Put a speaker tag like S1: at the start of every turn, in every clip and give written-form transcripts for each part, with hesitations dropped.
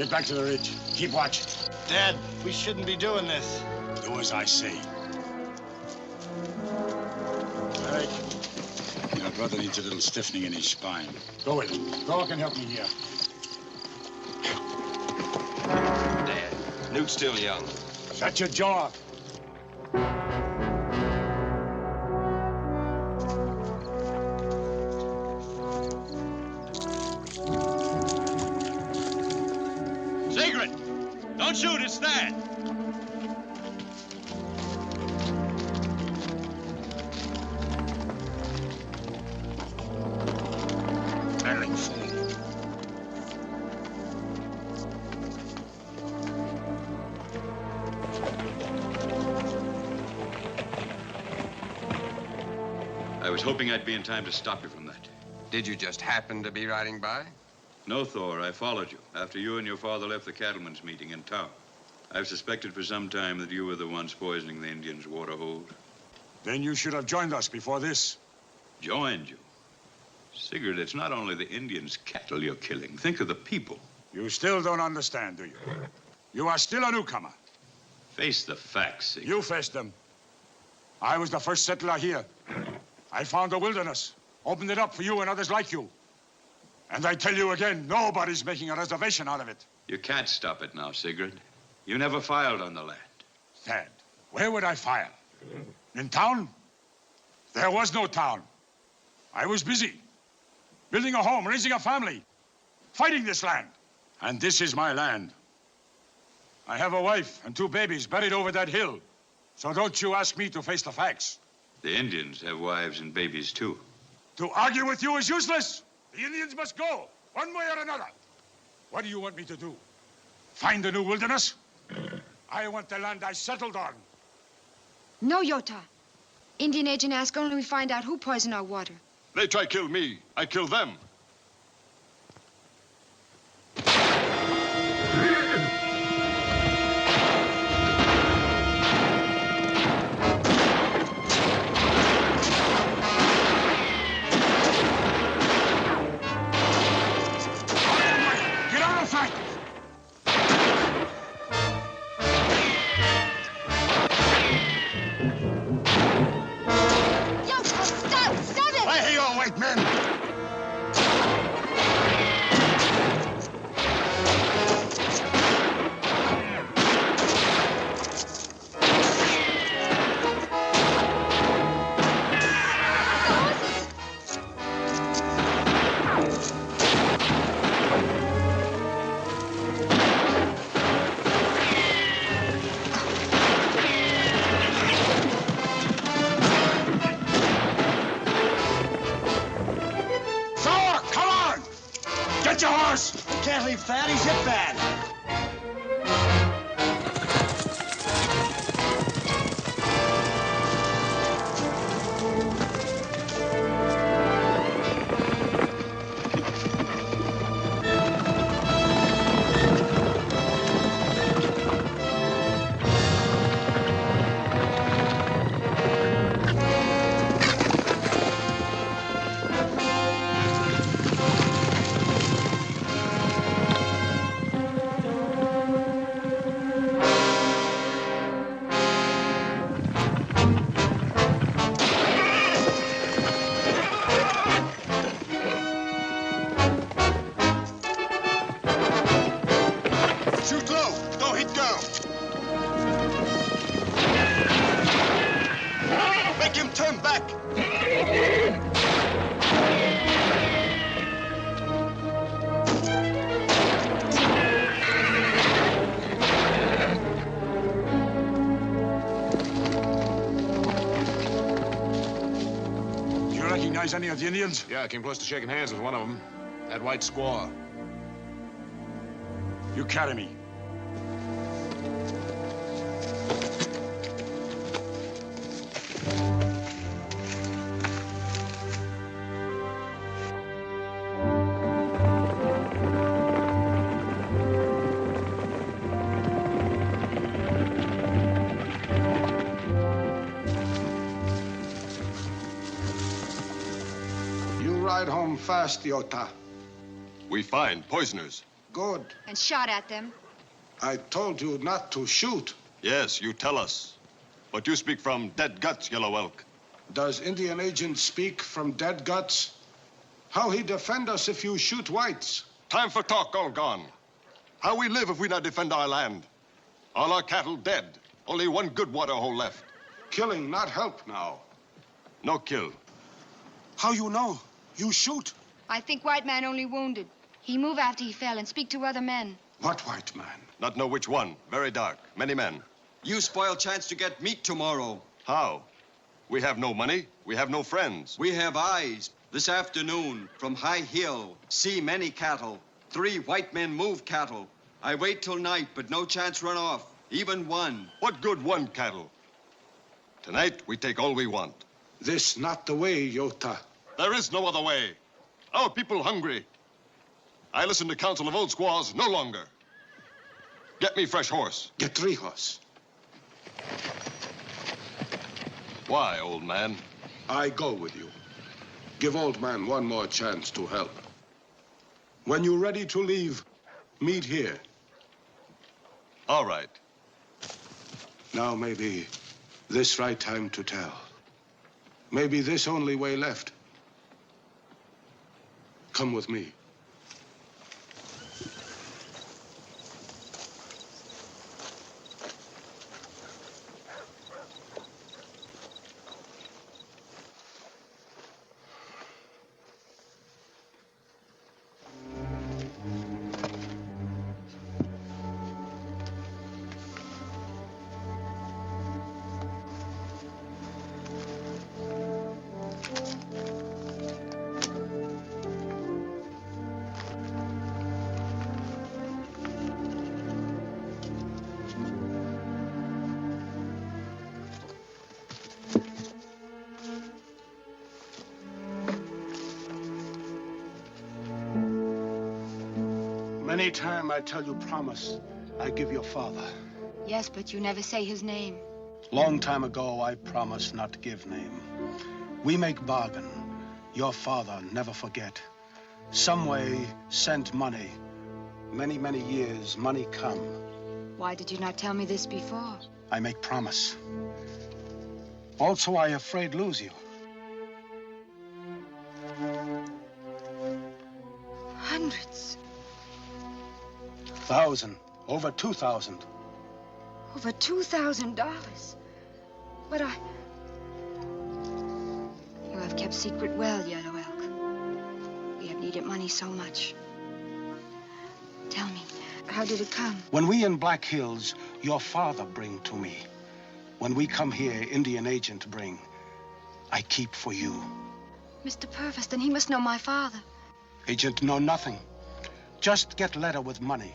S1: Get back to the ridge. Keep watch.
S2: Dad, we shouldn't be doing this.
S1: Do as I say. All right. Your brother needs a little stiffening in his spine. Go with him. Dog can help me here.
S3: Dad, Newt's still young.
S1: Shut your jaw.
S4: Secret! Don't shoot, it's Thad.
S1: Meddling fool.
S4: I was hoping I'd be in time to stop you from that.
S3: Did you just happen to be riding by?
S4: No, Thor, I followed you after you and your father left the cattlemen's meeting in town. I've suspected for some time that you were the ones poisoning the Indians' water holes.
S1: Then you should have joined us before this.
S4: Joined you? Sigurd, it's not only the Indians' cattle you're killing. Think of the people.
S1: You still don't understand, do you? You are still a newcomer.
S4: Face the facts, Sigurd.
S1: You faced them. I was the first settler here. I found the wilderness, opened it up for you and others like you. And I tell you again, nobody's making a reservation out of it.
S4: You can't stop it now, Sigurd. You never filed on the land.
S1: Thad, where would I file? In town? There was no town. I was busy. Building a home, raising a family, fighting this land. And this is my land. I have a wife and 2 babies buried over that hill. So don't you ask me to face the facts.
S4: The Indians have wives and babies, too.
S1: To argue with you is useless. The Indians must go, one way or another. What do you want me to do? Find a new wilderness? I want the land I settled on.
S5: No, Yota. Indian agent ask only we find out who poisoned our water.
S6: They try kill me, I kill them.
S1: Get out of sight!
S5: Yota, stop! Stop it!
S1: Where are you, white men? Thor, come on! Get your horse!
S2: Can't leave Thad, he's hit bad.
S6: Shoot low, don't hit down. Make him turn back.
S1: Do you recognize any of the Indians?
S6: Yeah, I came close to shaking hands with one of them. That white squaw.
S1: You carry me.
S7: You ride home fast, Yota.
S6: We find poisoners.
S7: Good.
S5: And shot at them.
S7: I told you not to shoot.
S6: Yes, you tell us. But you speak from dead guts, Yellow Elk.
S7: Does Indian agent speak from dead guts? How he defend us if you shoot whites?
S6: Time for talk all gone. How we live if we not defend our land? All our cattle dead. Only one good water hole left.
S7: Killing not help now.
S6: No kill.
S7: How you know? You shoot.
S5: I think white man only wounded. He move after he fell and speak to other men.
S7: What white man?
S6: Not know which one. Very dark. Many men.
S8: You spoil chance to get meat tomorrow.
S6: How? We have no money. We have no friends.
S8: We have eyes. This afternoon, from High Hill, see many cattle. 3 white men move cattle. I wait till night, but no chance run off. Even one.
S6: What good one cattle? Tonight, we take all we want.
S7: This not the way, Yota.
S6: There is no other way. Our people hungry. I listen to counsel of old squaws no longer. Get me fresh horse.
S7: Get 3 horse.
S6: Why, old man?
S7: I go with you. Give old man one more chance to help. When you're ready to leave, meet here.
S6: All right.
S7: Now maybe this right time to tell. Maybe this only way left. Come with me. Many time I tell you promise, I give your father.
S5: Yes, but you never say his name.
S7: Long time ago, I promised not to give name. We make bargain. Your father never forget. Some way sent money. Many, many years, money come.
S5: Why did you not tell me this before?
S7: I make promise. Also, I afraid lose you.
S5: Hundreds.
S7: 1,000, over 2,000.
S5: Over $2,000. But You have kept secret well, Yellow Elk. We have needed money so much. Tell me, how did it come?
S7: When we in Black Hills, your father bring to me. When we come here, Indian agent bring. I keep for you.
S5: Mr. Purvis, then he must know my father.
S7: Agent know nothing. Just get letter with money.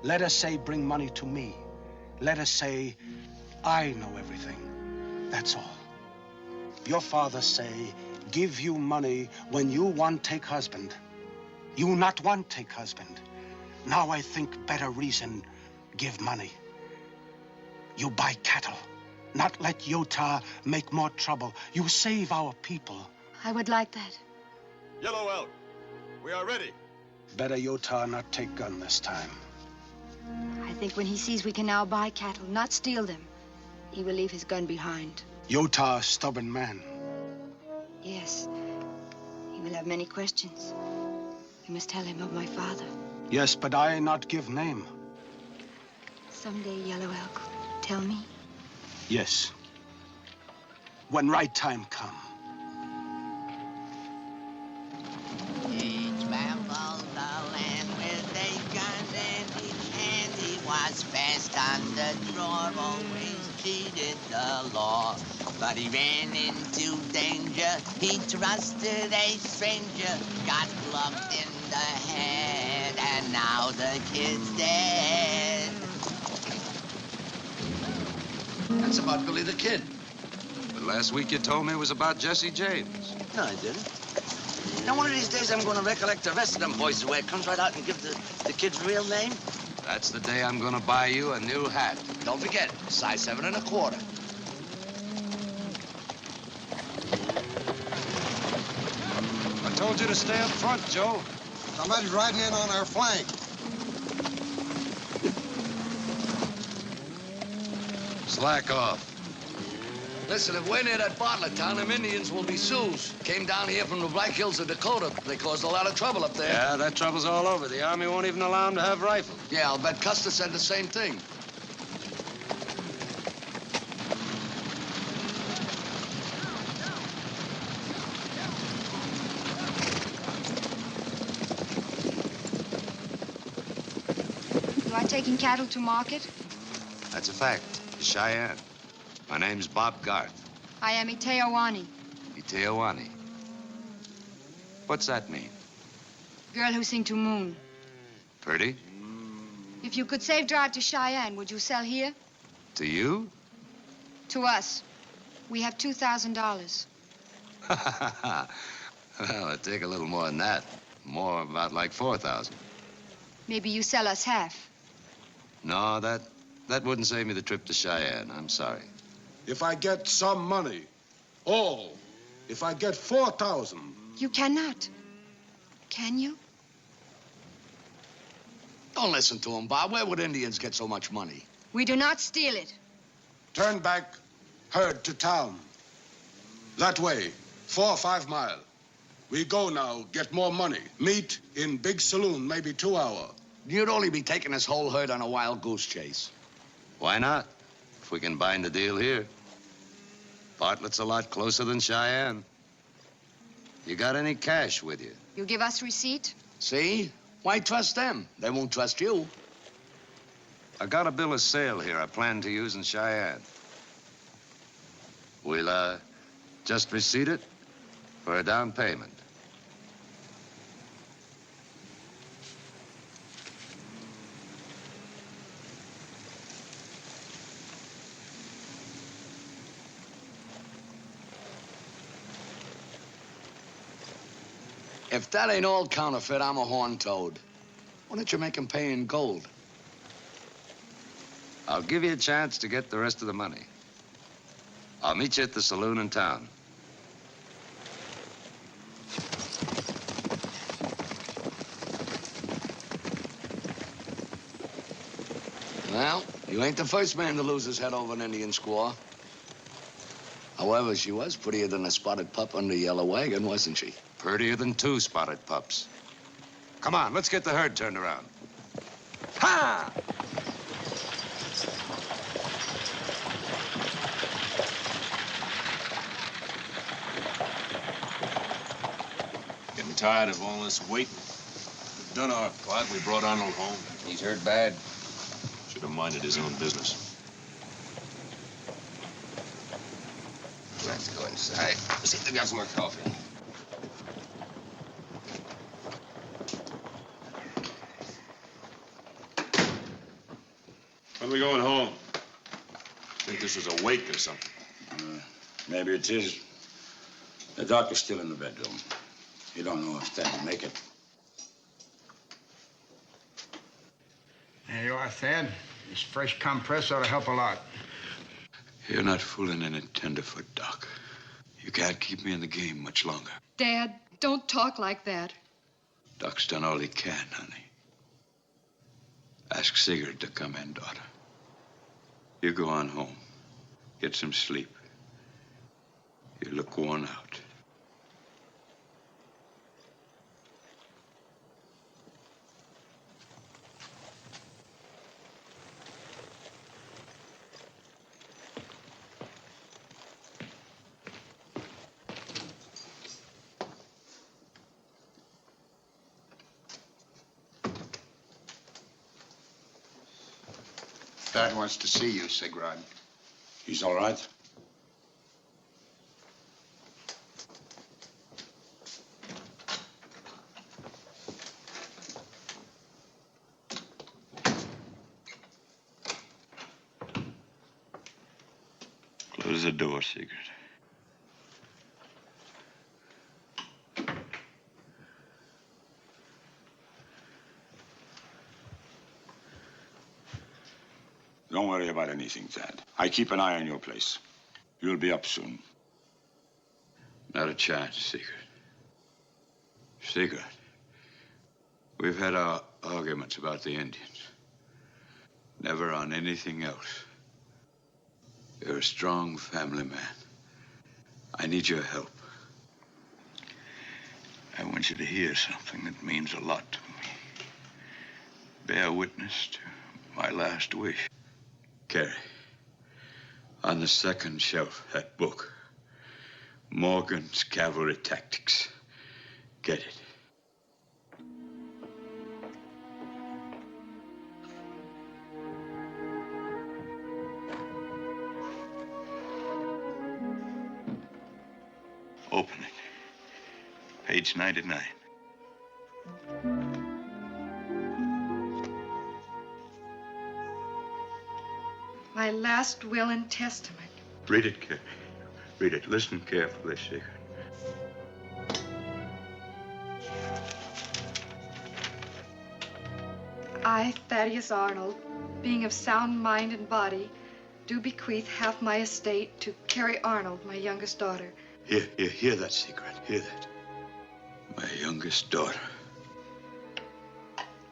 S7: Let us say bring money to me. Let us say I know everything. That's all. Your father say give you money when you want take husband. You not want take husband. Now I think better reason give money. You buy cattle. Not let Yota make more trouble. You save our people.
S5: I would like that.
S6: Yellow Elk, we are ready.
S7: Better Yota not take gun this time.
S5: I think when he sees we can now buy cattle, not steal them, he will leave his gun behind.
S7: Yota, stubborn man.
S5: Yes. He will have many questions. You must tell him of my father.
S7: Yes, but I not give name.
S5: Someday, Yellow Elk, tell me.
S7: Yes. When right time come.
S9: Each man follows the land with a gun in each hand. He was fast on the draw, always cheated the law. But he ran into danger. He trusted a stranger, got plucked in the head, and now the kid's dead.
S10: That's about Billy the Kid.
S3: But last week you told me it was about Jesse James.
S10: No, I didn't. Now, one of these days, I'm going to recollect the rest of them boys where it comes right out and give the kid's real name.
S3: That's the day I'm gonna buy you a new hat.
S10: Don't forget, size 7 1/4.
S3: I told you to stay up front, Joe.
S6: Somebody's riding in on our flank.
S3: Slack off.
S10: Listen, if we're near that Bartlett town, them Indians will be Sioux. Came down here from the Black Hills of Dakota. They caused a lot of trouble up there.
S3: Yeah, that trouble's all over. The Army won't even allow them to have rifles.
S10: Yeah, I'll bet Custer said the same thing.
S5: You are taking cattle to market?
S3: That's a fact. Cheyenne. My name's Bob Garth.
S5: I am Iteowani,
S3: Iteowani. What's that mean?
S5: girl who sing to moon.
S3: Purdy?
S5: If you could save drive to Cheyenne, would you sell here?
S3: To you?
S5: To us. We have $2,000.
S3: Well, it'd take a little more than that. More, about like 4,000.
S5: Maybe you sell us half.
S3: No, that wouldn't save me the trip to Cheyenne. I'm sorry.
S7: If I get some money, all, if I get 4,000.
S5: You cannot. Can you?
S10: Don't listen to him, Bob. Where would Indians get so much money?
S5: We do not steal it.
S7: Turn back, herd to town. That way, 4 or 5 mile. We go now, get more money. Meet in big saloon, maybe 2 hour.
S10: You'd only be taking this whole herd on a wild goose chase.
S3: Why not? If we can bind a deal here. Bartlett's a lot closer than Cheyenne. You got any cash with you?
S5: You give us receipt?
S10: See? Why trust them? They won't trust you.
S3: I got a bill of sale here I plan to use in Cheyenne. We'll, just receipt it for a down payment.
S10: If that ain't all counterfeit, I'm a horn toad. Why don't you make him pay in gold?
S3: I'll give you a chance to get the rest of the money. I'll meet you at the saloon in town.
S10: Well, you ain't the first man to lose his head over an Indian squaw. However, she was prettier than a spotted pup under a yellow wagon, wasn't she?
S3: Prettier than 2 spotted pups. Come on, let's get the herd turned around. Ha!
S11: Getting tired of all this waiting. We've done our part. We brought Arnold home.
S3: He's hurt bad.
S11: Should have minded his own business.
S3: Let's go inside. See if they got some more coffee.
S11: When are we going home? Think this was a wake or something?
S12: Maybe it is. The doctor's still in the bedroom. You don't know if Stan will make it.
S13: There you are, Thad. This fresh compress ought to help a lot.
S4: You're not fooling any tenderfoot, Doc. You can't keep me in the game much longer.
S5: Dad, don't talk like that.
S4: Doc's done all he can, honey. Ask Sigurd to come in, daughter. You go on home. Get some sleep. You look worn out.
S12: Dad wants to see you, Sigurd. He's all right?
S4: Close the door, Sigurd.
S1: Don't worry about anything, Thad. I keep an eye on your place. You'll be up soon.
S4: Not a chance, Sigurd. Sigurd, we've had our arguments about the Indians. Never on anything else. You're a strong family man. I need your help. I want you to hear something that means a lot to me. Bear witness to my last wish. Carrie, on the second shelf, that book, Morgan's Cavalry Tactics. Get it. Open it. Page 99.
S5: My last will and testament.
S4: Read it, Carrie. Read it. Listen carefully, Sigurd.
S5: I, Thaddeus Arnold, being of sound mind and body, do bequeath half my estate to Carrie Arnold, my youngest daughter.
S4: Hear that, Sigurd. Hear that. My youngest daughter.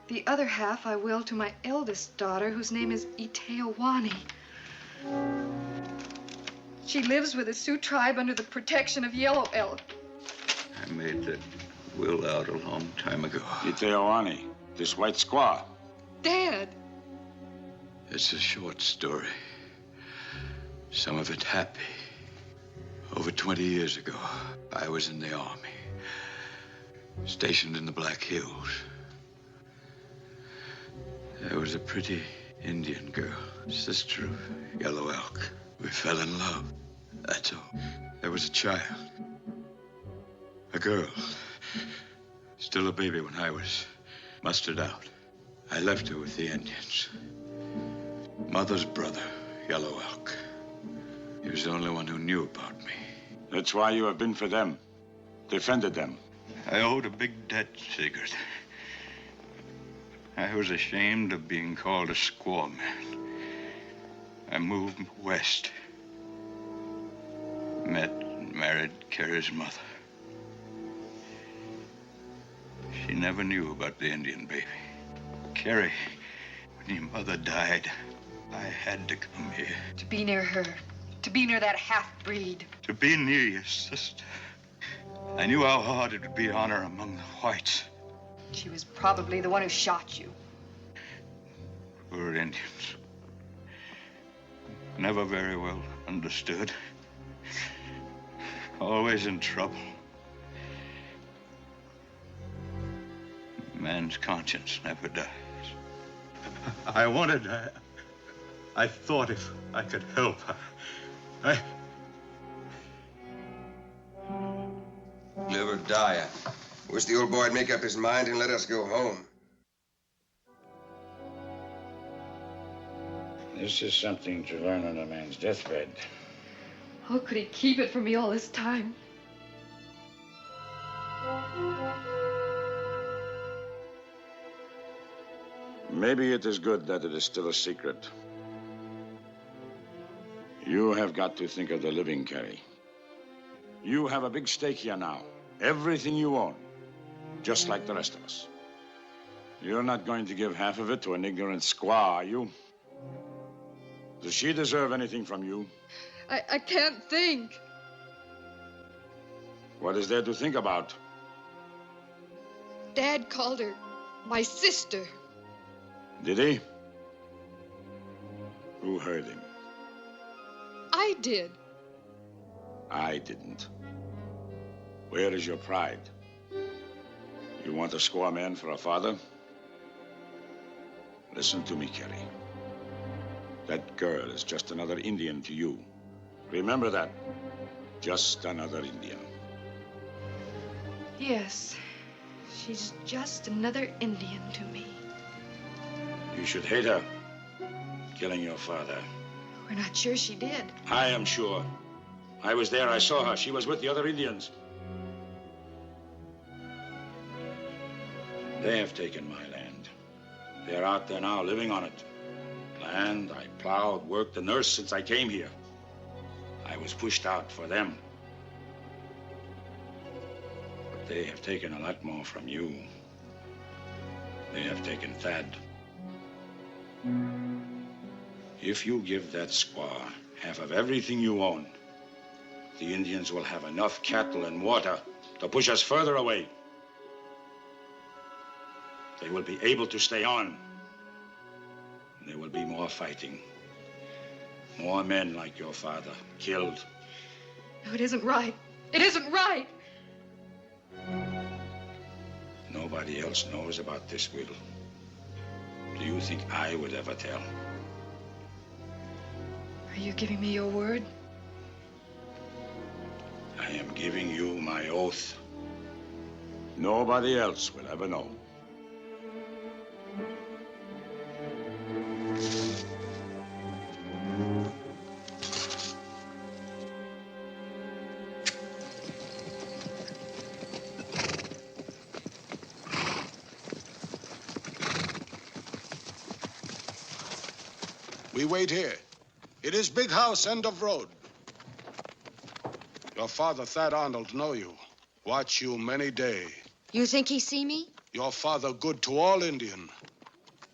S5: The other half I will to my eldest daughter, whose name is Iteowani. She lives with the Sioux tribe under the protection of Yellow Elk.
S4: I made that will out a long time ago.
S12: Iteowani, this white squaw.
S5: Dad!
S4: It's a short story. Some of it happy. Over 20 years ago, I was in the army, stationed in the Black Hills. There was a pretty Indian girl, sister of Yellow Elk. We fell in love, that's all. There was a child, a girl, still a baby when I was mustered out. I left her with the Indians. Mother's brother, Yellow Elk. He was the only one who knew about me.
S12: That's why you have been for them, defended them.
S4: I owed a big debt, Sigurd. I was ashamed of being called a squaw man. I moved west. Met and married Carrie's mother. She never knew about the Indian baby. Carrie, when your mother died, I had to come here.
S5: To be near her. To be near that half-breed.
S4: To be near your sister. I knew how hard it would be on her among the whites.
S5: She was probably the one who shot you.
S4: Poor Indians. Never very well understood. Always in trouble. Man's conscience never dies. I thought if I could help her,
S14: Live or die. I wish the old boy'd make up his mind and let us go home.
S12: This is something to learn on a man's deathbed.
S5: How could he keep it from me all this time?
S12: Maybe it is good that it is still a secret. You have got to think of the living, Carrie. You have a big stake here now. Everything you own, just like the rest of us. You're not going to give half of it to an ignorant squaw, are you? Does she deserve anything from you?
S5: I can't think.
S12: What is there to think about?
S5: Dad called her my sister.
S12: Did he? Who heard him?
S5: I did.
S12: I didn't. Where is your pride? You want a squaw man for a father? Listen to me, Carrie. That girl is just another Indian to you. Remember that. Just another Indian.
S5: Yes. She's just another Indian to me.
S12: You should hate her. Killing your father.
S5: We're not sure she did.
S12: I am sure. I was there. I saw her. She was with the other Indians. They have taken my land. They're out there now living on it. Land I plowed, worked, and nursed since I came here. I was pushed out for them. But they have taken a lot more from you. They have taken Thad. If you give that squaw half of everything you own, the Indians will have enough cattle and water to push us further away. They will be able to stay on. There will be more fighting. More men like your father killed.
S15: No, it isn't right. It isn't right.
S12: Nobody else knows about this will. Do you think I would ever tell?
S15: Are you giving me your word?
S12: I am giving you my oath. Nobody else will ever know.
S7: We wait here. It is big house, end of road. Your father, Thad Arnold, know you. Watch you many day.
S5: You think he see me?
S7: Your father good to all Indian.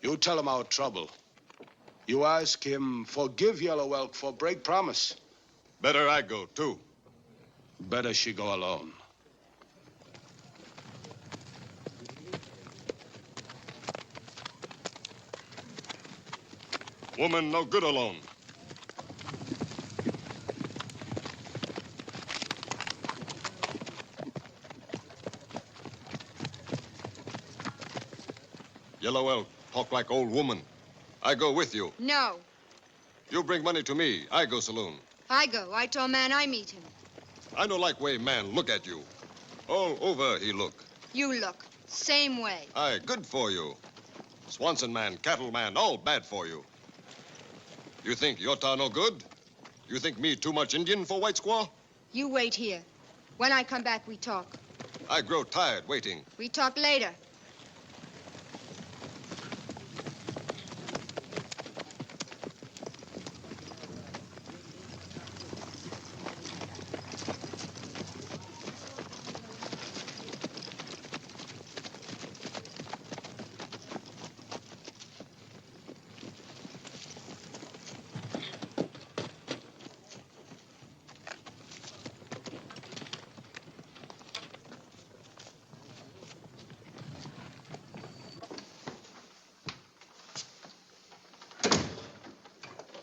S7: You tell him our trouble. You ask him, forgive Yellow Elk for break promise.
S6: Better I go, too.
S7: Better she go alone.
S6: Woman no good alone. Yellow Elk, talk like old woman. I go with you.
S5: No.
S6: You bring money to me. I go saloon.
S5: I go. I tell man I meet him.
S6: I no like way man look at you. All over he look.
S5: You look. Same way.
S6: Aye, good for you. Swanson man, cattle man, all bad for you. You think Yota no good? You think me too much Indian for white squaw?
S5: You wait here. When I come back, we talk.
S6: I grow tired waiting.
S5: We talk later.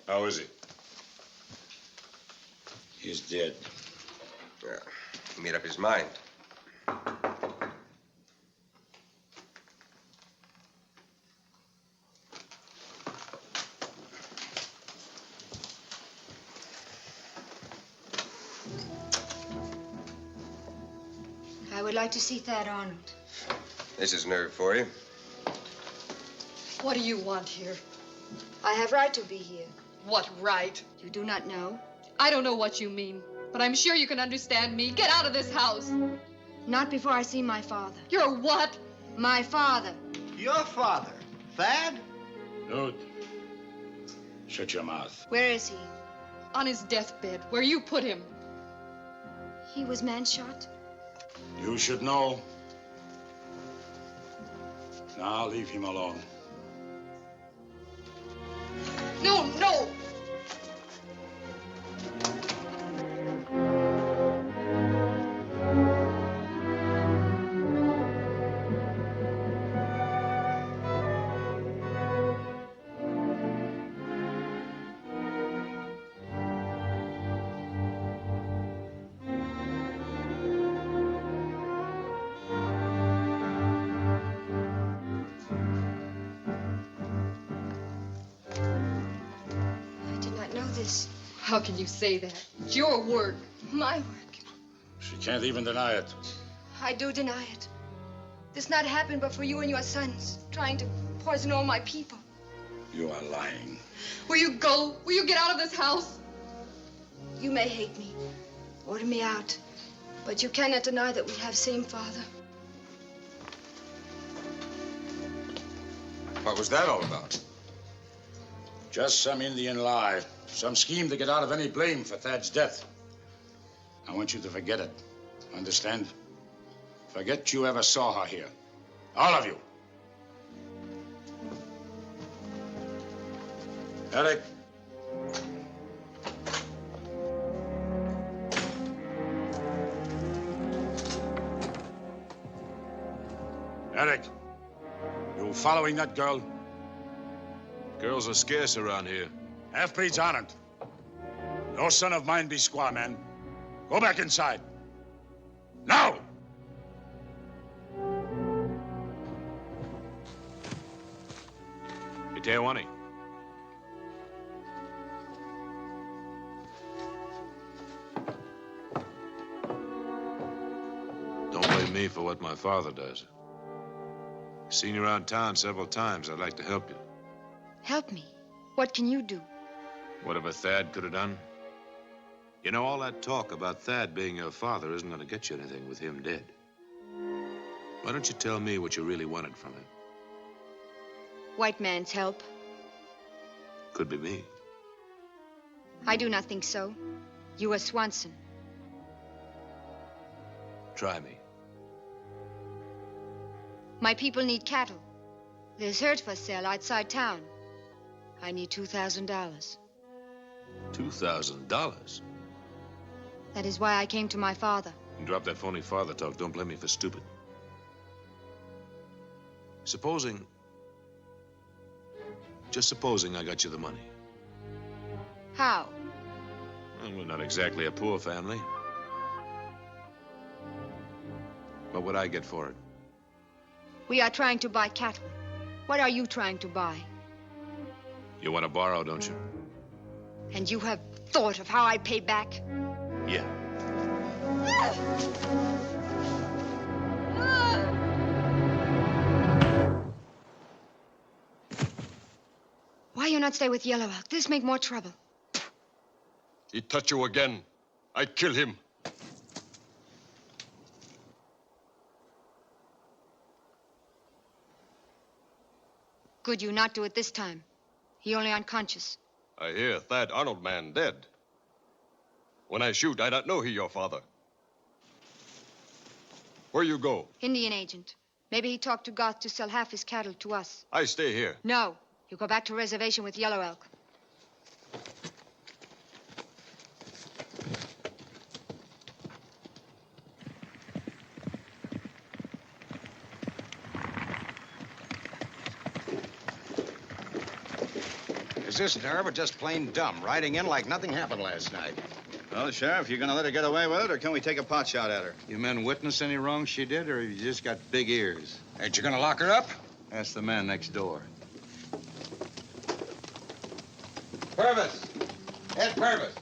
S12: How is he? He's dead.
S14: Yeah, he made up his mind.
S5: I would like to see Thad Arnold.
S14: This is nerve for you.
S15: What do you want here?
S5: I have right to be here.
S15: What right?
S5: You do not know?
S15: I don't know what you mean, but I'm sure you can understand me. Get out of this house.
S5: Not before I see my father.
S15: Your what?
S5: My father.
S2: Your father? Thad?
S12: Dude, shut your mouth.
S5: Where is he?
S15: On his deathbed, where you put him.
S5: He was man-shot?
S12: You should know. Now leave him alone.
S15: No, no! How can you say that? It's your work.
S5: My work.
S12: She can't even deny it.
S5: I do deny it. This not happened but for you and your sons, trying to poison all my people.
S12: You are lying.
S15: Will you go? Will you get out of this house?
S5: You may hate me, order me out, but you cannot deny that we have same father.
S6: What was that all about?
S12: Just some Indian lie. Some scheme to get out of any blame for Thad's death. I want you to forget it. Understand? Forget you ever saw her here. All of you. Eric,
S1: Eric, you following that girl?
S11: Girls are scarce around here.
S1: Half-breeds aren't. No son of mine be squaw, man. Go back inside. Now!
S11: Itewani. Don't blame me for what my father does. Seen you around town several times. I'd like to help you.
S5: Help me. What can you do?
S11: Whatever Thad could have done. You know, all that talk about Thad being your father isn't going to get you anything with him dead. Why don't you tell me what you really wanted from him?
S5: White man's help.
S11: Could be me.
S5: I do not think so. You are Swanson.
S11: Try me.
S5: My people need cattle. There's herd for sale outside town. I need $2,000.
S11: $2,000?
S5: That is why I came to my father.
S11: Drop that phony father talk. Don't blame me for stupid. Just supposing I got you the money.
S5: How?
S11: Well, we're not exactly a poor family. What would I get for it?
S5: We are trying to buy cattle. What are you trying to buy?
S11: You want to borrow, don't you?
S5: And you have thought of how I pay back?
S11: Yeah.
S5: Why you not stay with Yellow Elk? This make more trouble.
S6: He touch you again, I kill him.
S5: Good you not do it this time. He only unconscious.
S6: I hear Thad Arnold man dead. When I shoot, I don't know he your father. Where you go?
S5: Indian agent. Maybe he talked to Goth to sell half his cattle to us.
S6: I stay here.
S5: No. You go back to reservation with Yellow Elk.
S13: Is this nerve or just plain dumb? Riding in like nothing happened last night.
S16: Well, Sheriff, you gonna let her get away with it, or can we take a pot shot at her?
S17: You men witness any wrong she did, or you just got big ears?
S13: Ain't you gonna lock her up?
S17: Ask the man next door.
S13: Purvis! Ed Purvis!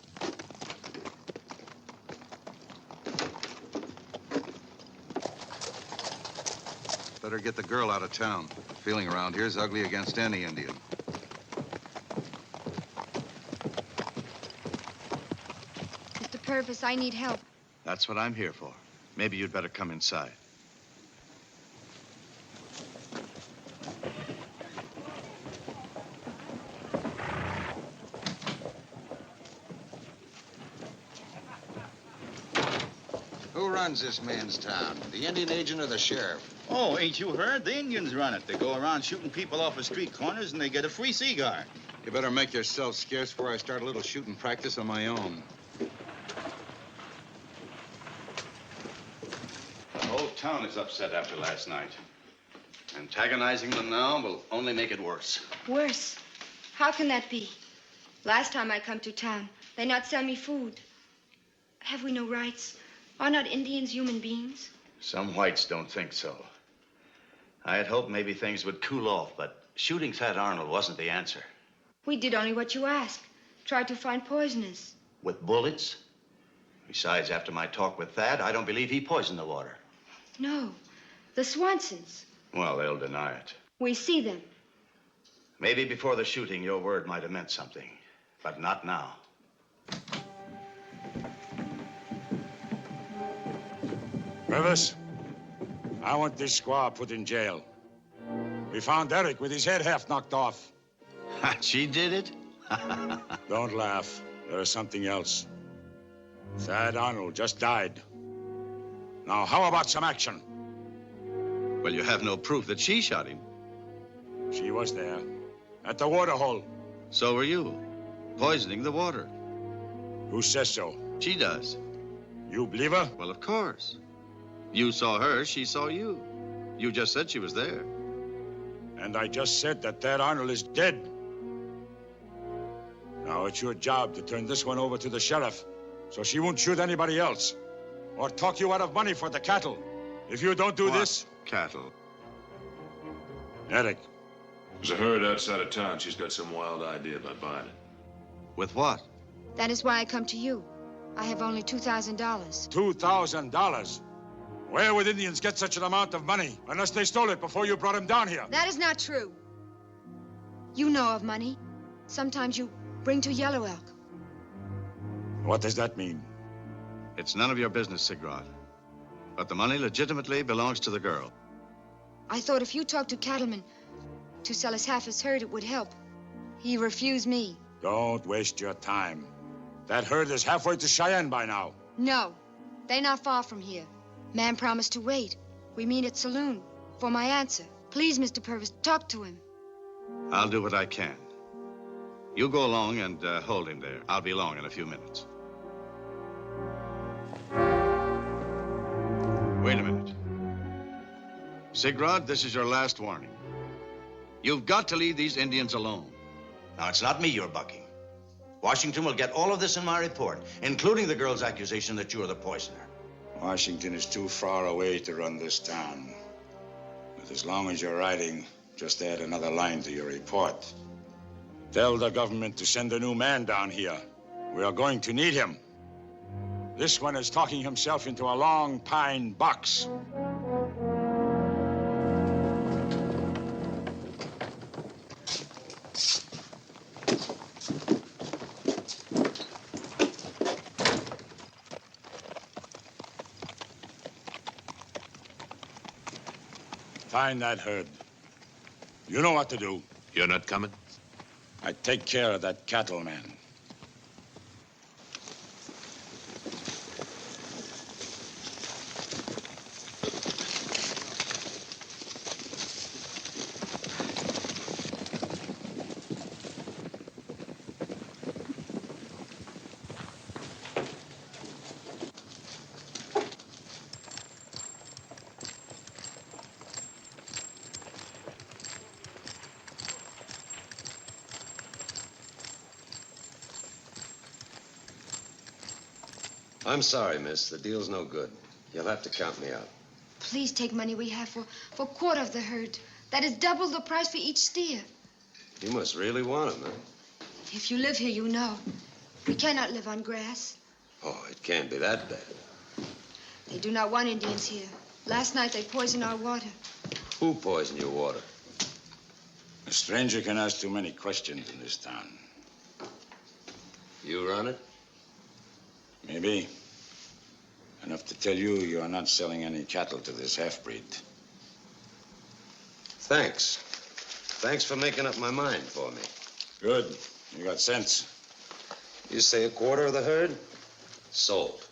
S17: Better get the girl out of town. Feeling around here is ugly against any Indian.
S5: Mr. Purvis, I need help.
S17: That's what I'm here for. Maybe you'd better come inside.
S13: Who runs this man's town? The Indian agent or the sheriff?
S16: Oh, ain't you heard? The Indians run it. They go around shooting people off of street corners, and they get a free cigar.
S17: You better make yourself scarce before I start a little shooting practice on my own.
S16: The whole town is upset after last night. Antagonizing them now will only make it worse.
S5: Worse? How can that be? Last time I come to town, they not sell me food. Have we no rights? Are not Indians human beings?
S16: Some whites don't think so. I had hoped maybe things would cool off, but shooting Thad Arnold wasn't the answer.
S5: We did only what you asked. Tried to find poisoners.
S16: With bullets? Besides, after my talk with Thad, I don't believe he poisoned the water.
S5: No. The Swansons.
S16: Well, they'll deny it.
S5: We see them.
S16: Maybe before the shooting, your word might have meant something. But not now.
S1: Purvis, I want this squaw put in jail. We found Eric with his head half knocked off.
S16: She did it?
S1: Don't laugh. There is something else. Thad Arnold just died. Now, how about some action?
S16: Well, you have no proof that she shot him.
S1: She was there, at the water hole.
S16: So were you, poisoning the water.
S1: Who says so?
S16: She does.
S1: You believe her?
S16: Well, of course. You saw her, she saw you. You just said she was there.
S1: And I just said that Thad Arnold is dead. Now it's your job to turn this one over to the sheriff so she won't shoot anybody else or talk you out of money for the cattle. If you don't do this...
S16: Cattle?
S1: Eric.
S11: There's a herd outside of town. She's got some wild idea about buying it.
S16: With what?
S5: That is why I come to you. I have only $2,000.
S1: $2,000? Where would Indians get such an amount of money unless they stole it before you brought them down here?
S5: That is not true. You know of money. Sometimes you bring to Yellow Elk.
S1: What does that mean?
S16: It's none of your business, Sigrod. But the money legitimately belongs to the girl.
S5: I thought if you talked to Cattleman to sell us half his herd, it would help. He refused me.
S1: Don't waste your time. That herd is halfway to Cheyenne by now.
S5: No, they not far from here. Man promised to wait. We meet at saloon for my answer. Please, Mr. Purvis, talk to him.
S16: I'll do what I can. You go along and hold him there. I'll be along in a few minutes. Wait a minute. Sigrod, this is your last warning. You've got to leave these Indians alone.
S18: Now, it's not me you're bucking. Washington will get all of this in my report, including the girl's accusation that you're the poisoner.
S1: Washington is too far away to run this town. But as long as you're riding, just add another line to your report. Tell the government to send a new man down here. We are going to need him. This one is talking himself into a long pine box. Find that herd. You know what to do.
S11: You're not coming?
S1: I take care of that cattleman.
S3: I'm sorry, miss. The deal's no good. You'll have to count me out.
S5: Please take money we have for a quarter of the herd. That is double the price for each steer.
S3: You must really want him, huh?
S5: If you live here, you know. We cannot live on grass.
S3: Oh, it can't be that bad.
S5: They do not want Indians here. Last night, they poisoned our water.
S3: Who poisoned your water?
S1: A stranger can ask too many questions in this town.
S3: You run it?
S1: Maybe. Enough to tell you you are not selling any cattle to this half-breed.
S3: Thanks. Thanks for making up my mind for me.
S1: Good. You got sense.
S3: You say a quarter of the herd? Sold.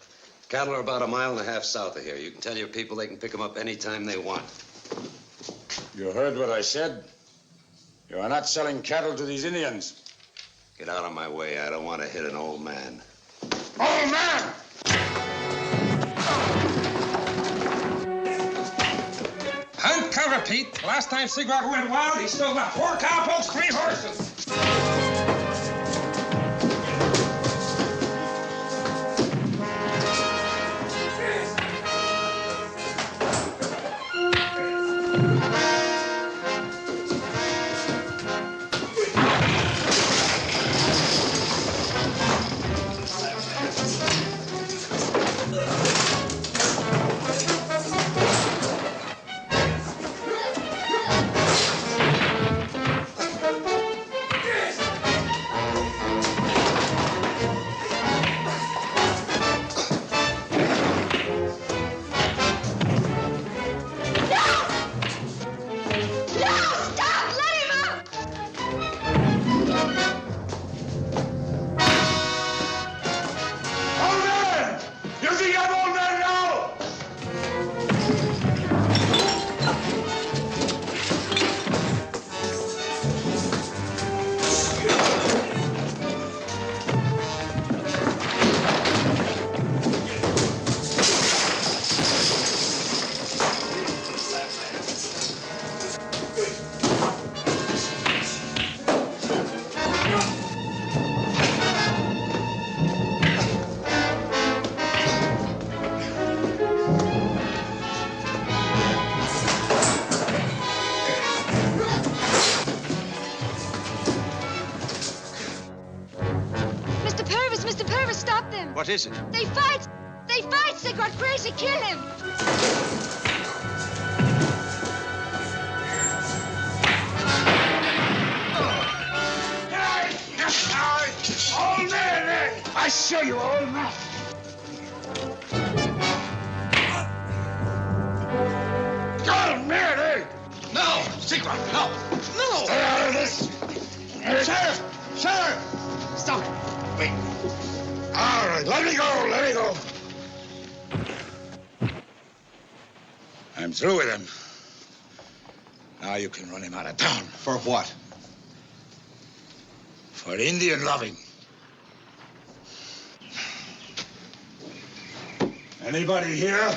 S3: Cattle are about 1.5 miles south of here. You can tell your people they can pick them up any time they want.
S1: You heard what I said? You are not selling cattle to these Indians.
S3: Get out of my way. I don't want to hit an old man.
S1: Old man!
S19: Hunt cover, Pete. Last time Sigrod went wild, he stole about 4 cowpokes, 3 horses.
S5: Mr. Purvis, stop them.
S18: What is it?
S5: They fight. They fight. They got crazy. Kill him.
S1: Old man! I show you, old man! Got him, man, eh?
S18: No! Secret! No! No!
S1: Stay out of this!
S18: Sheriff! Sheriff! Stop it! Wait.
S1: All right, let me go, let me go. I'm through with him. Now you can run him out of town.
S18: For what?
S1: For Indian loving. Anybody here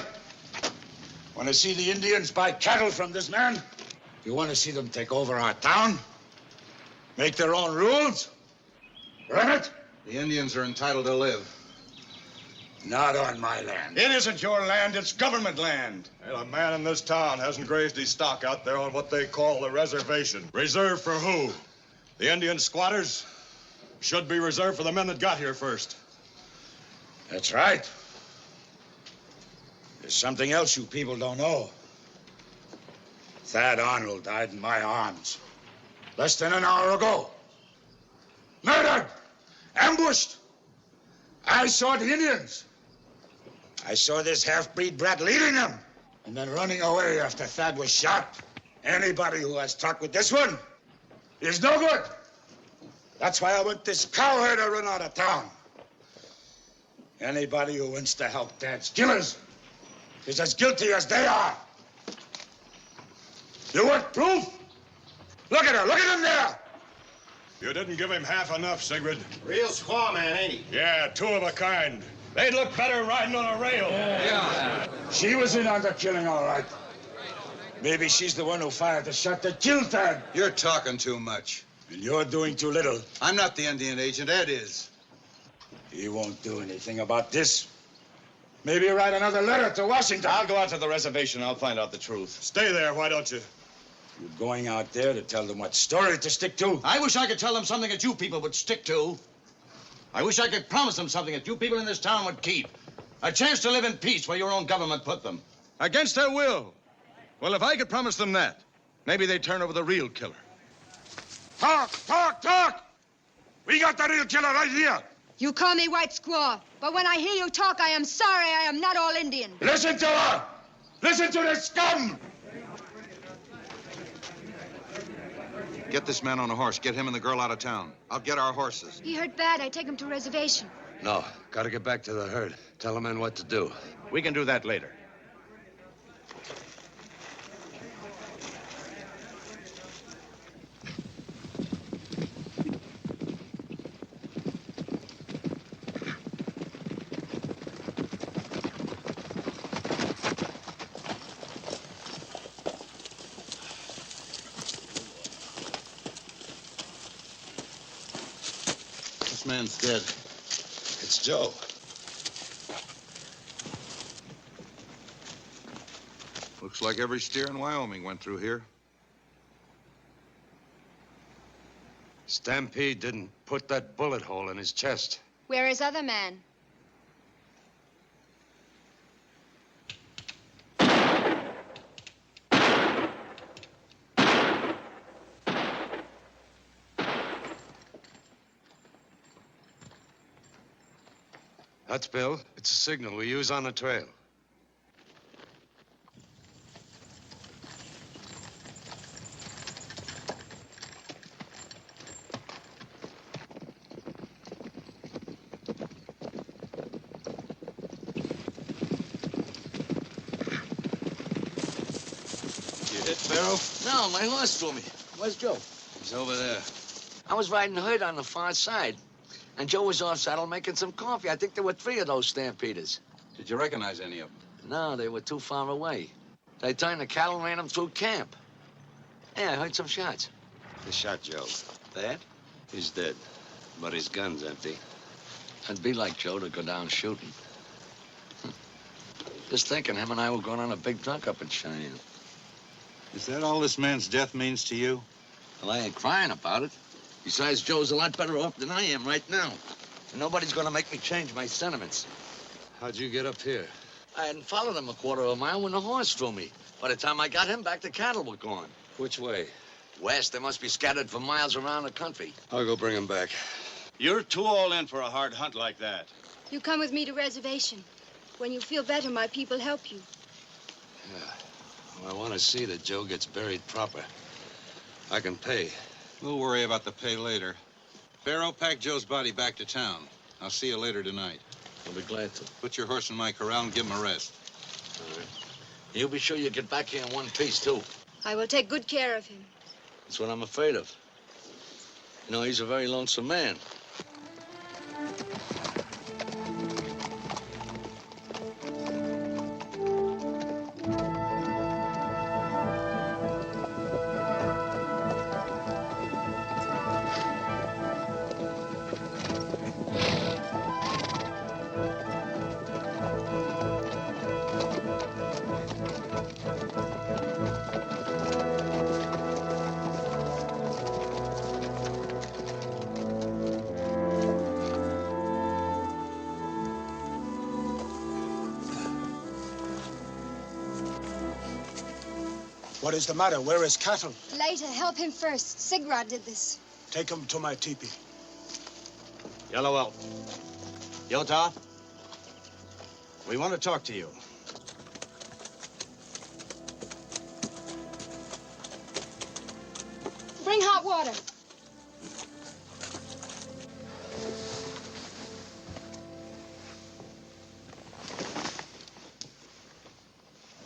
S1: want to see the Indians buy cattle from this man? You want to see them take over our town? Make their own rules? Run it?
S17: The Indians are entitled to live.
S1: Not on my land.
S6: It isn't your land, it's government land. And a man in this town hasn't grazed his stock out there on what they call the reservation. Reserved for who? The Indian squatters? Should be reserved for the men that got here first.
S1: That's right. There's something else you people don't know. Thad Arnold died in my arms less than an hour ago. Murdered! Ambushed! I saw the Indians. I saw this half-breed brat leading them and then running away after Thad was shot. Anybody who has talked with this one is no good. That's why I want this cowherd to run out of town. Anybody who wants to help Thad's killers is as guilty as they are. You want proof? Look at her. Look at him there.
S6: You didn't give him half enough, Sigrid.
S2: Real squaw man, ain't he?
S6: Yeah, two of a kind. They'd look better riding on a rail.
S1: Yeah. She was in on the killing, all right. Maybe she's the one who fired the shot that killed Thad.
S17: You're talking too much.
S1: And you're doing too little.
S17: I'm not the Indian agent. Ed is.
S1: He won't do anything about this. Maybe write another letter to Washington.
S6: I'll go out to the reservation. I'll find out the truth. Stay there, why don't you?
S1: You're going out there to tell them what story to stick to?
S18: I wish I could tell them something that you people would stick to. I wish I could promise them something that you people in this town would keep. A chance to live in peace where your own government put them.
S6: Against their will. Well, if I could promise them that, maybe they'd turn over the real killer.
S1: Talk, talk, talk! We got the real killer right here.
S5: You call me white squaw, but when I hear you talk, I am sorry I am not all Indian.
S1: Listen to her! Listen to this scum!
S17: Get this man on a horse. Get him and the girl out of town. I'll get our horses.
S5: He hurt bad. I take him to reservation.
S3: No, gotta get back to the herd. Tell the men what to do.
S18: We can do that later.
S17: This man's dead.
S3: It's Joe.
S17: Looks like every steer in Wyoming went through here.
S3: Stampede didn't put that bullet hole in his chest.
S5: Where is other man?
S3: That's Bill. It's a signal we use on the trail.
S10: You hit Barrow? No, my horse threw me. Where's Joe?
S3: He's over there.
S10: I was riding the herd on the far side, and Joe was off saddle making some coffee. I think there were 3 of those stampeders.
S17: Did you recognize any of them?
S10: No, they were too far away. They turned the cattle and ran them through camp. Yeah, I heard some shots.
S3: They shot Joe.
S10: That?
S3: He's dead, but his gun's empty.
S10: It'd be like Joe to go down shooting. Just thinking, him and I were going on a big drunk up in Cheyenne.
S17: Is that all this man's death means to you?
S10: Well, I ain't crying about it. Besides, Joe's a lot better off than I am right now. And nobody's gonna make me change my sentiments.
S3: How'd you get up here?
S10: I hadn't followed him a quarter of a mile when the horse threw me. By the time I got him back, the cattle were gone.
S3: Which way?
S10: West, they must be scattered for miles around the country.
S3: I'll go bring him back.
S8: You're too all in for a hard hunt like that.
S5: You come with me to reservation. When you feel better, my people help you.
S3: Yeah. Well, I want to see that Joe gets buried proper. I can pay.
S17: We'll worry about the pay later. Pharaoh, pack Joe's body back to town. I'll see you later tonight.
S10: I'll be glad to.
S17: Put your horse in my corral and give him a rest.
S10: All right. You'll be sure you get back here in one piece, too.
S5: I will take good care of him.
S10: That's what I'm afraid of. You know, he's a very lonesome man.
S7: What is the matter? Where is cattle?
S5: Later, help him first. Sigrod did this.
S7: Take him to my teepee.
S8: Yellow Elk. Yota, we want to talk to you.
S5: Bring hot water.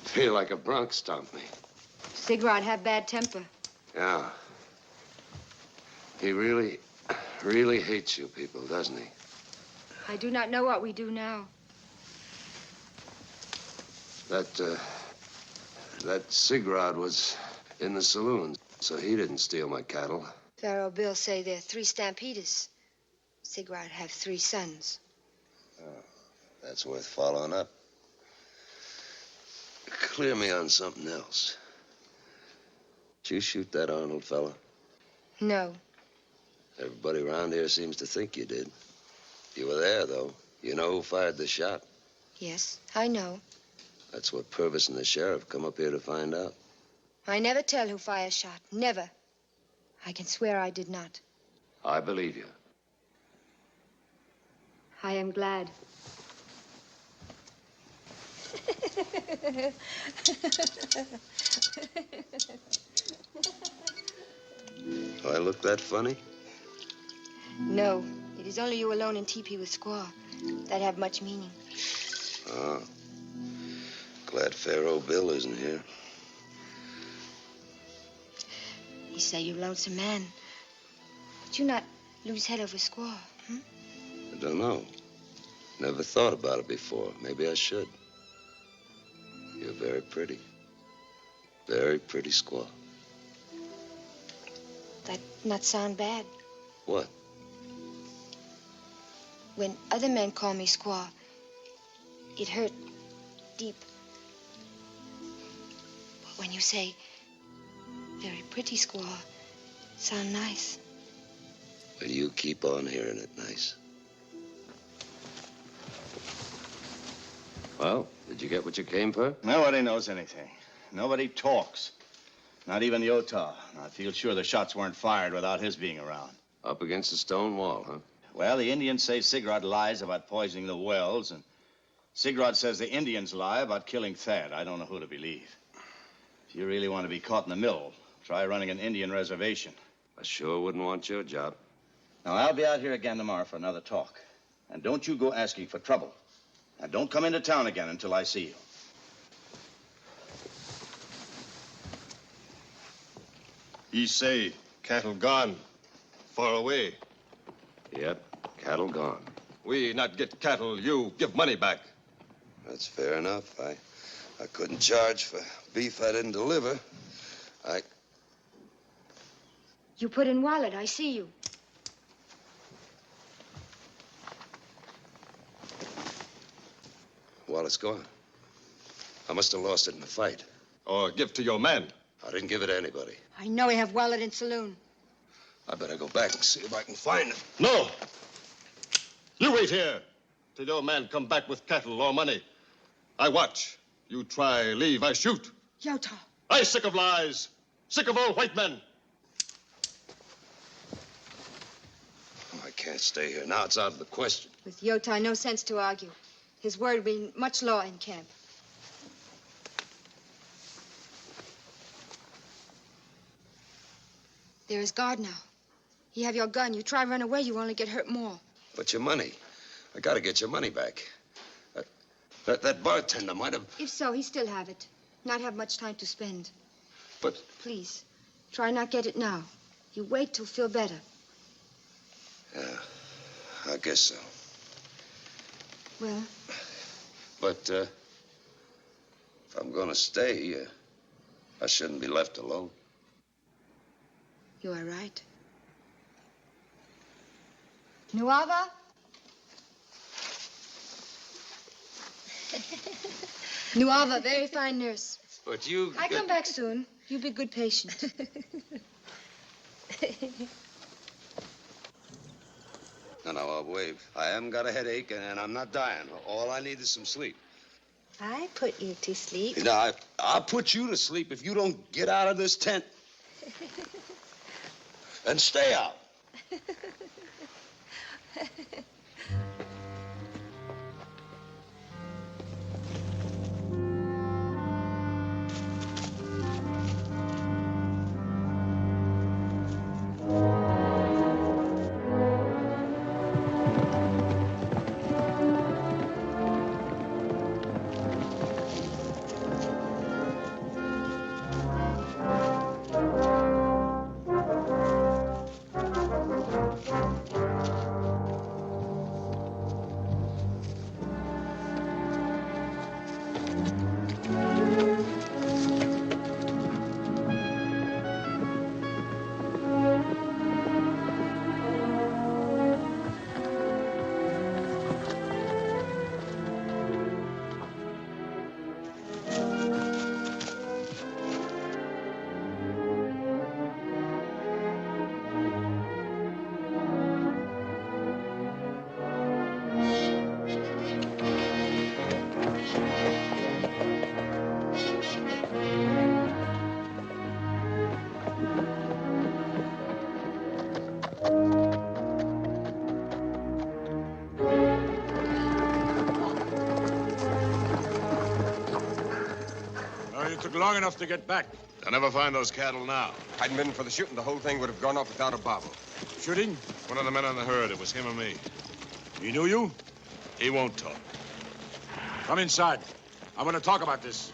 S3: Feel like a bronc stomped me.
S5: Sigrod have bad temper.
S3: Yeah. He really hates you people, doesn't he?
S5: I do not know what we do now.
S3: That Sigrod was in the saloon, so he didn't steal my cattle.
S5: Pharaoh Bill say there are 3 stampeders. Sigrod have 3 sons.
S3: Oh, that's worth following up. Clear me on something else. Did you shoot that Arnold fella?
S5: No.
S3: Everybody around here seems to think you did. You were there, though. You know who fired the shot?
S5: Yes, I know.
S3: That's what Purvis and the sheriff come up here to find out.
S5: I never tell who fire shot. Never. I can swear I did not.
S3: I believe you.
S5: I am glad.
S3: Do I look that funny?
S5: No, it is only you alone in teepee with squaw. That have much meaning.
S3: Oh. Glad Pharaoh Bill isn't here.
S5: He say you lonesome man. Would you not lose head over squaw?
S3: I don't know. Never thought about it before. Maybe I should. You're very pretty. Very pretty squaw.
S5: That not sound bad.
S3: What?
S5: When other men call me squaw, it hurt deep. But when you say very pretty squaw, sound nice.
S3: Well, you keep on hearing it nice. Well, did you get what you came for?
S8: Nobody knows anything. Nobody talks. Not even Yota. I feel sure the shots weren't fired without his being around.
S3: Up against a stone wall, huh?
S8: Well, the Indians say Sigrod lies about poisoning the wells, and Sigrod says the Indians lie about killing Thad. I don't know who to believe. If you really want to be caught in the middle, try running an Indian reservation.
S3: I sure wouldn't want your job.
S8: Now, I'll be out here again tomorrow for another talk. And don't you go asking for trouble. And don't come into town again until I see you.
S6: He say cattle gone, far away.
S3: Yep, cattle gone.
S6: We not get cattle, you give money back.
S3: That's fair enough. I couldn't charge for beef I didn't deliver.
S5: You put in wallet, I see you.
S3: Wallet's gone. I must have lost it in the fight.
S6: Or give to your man.
S3: I didn't give it to anybody.
S5: I know he have wallet in saloon.
S3: I better go back and see if I can find it.
S6: No! You wait here till your man come back with cattle or money. I watch. You try, leave, I shoot.
S5: Yota.
S6: I sick of lies. Sick of old white men.
S3: I can't stay here. Now it's out of the question.
S5: With Yota, no sense to argue. His word will mean much law in camp. There is guard now. You have your gun. You try run away, you only get hurt more.
S3: But your money. I gotta get your money back. That bartender might have...
S5: If so, he still have it. Not have much time to spend.
S3: But...
S5: Please, try not get it now. You wait till feel better.
S3: Yeah, I guess so.
S5: Well?
S3: But, if I'm gonna stay, I shouldn't be left alone.
S5: You are right. Nuava? Nuava, very fine nurse.
S3: But you...
S5: I come back soon. You be good patient.
S3: No, wait. I haven't got a headache, and I'm not dying. All I need is some sleep.
S5: I put you to sleep.
S3: Now, I'll put you to sleep if you don't get out of this tent. And stay out.
S1: Took long enough to get back.
S11: They'll never find those cattle now.
S14: Hadn't been for the shooting, the whole thing would have gone off without a bobble.
S1: Shooting?
S11: One of the men on the herd. It was him or me.
S1: He knew you?
S11: He won't talk.
S1: Come inside. I want to talk about this.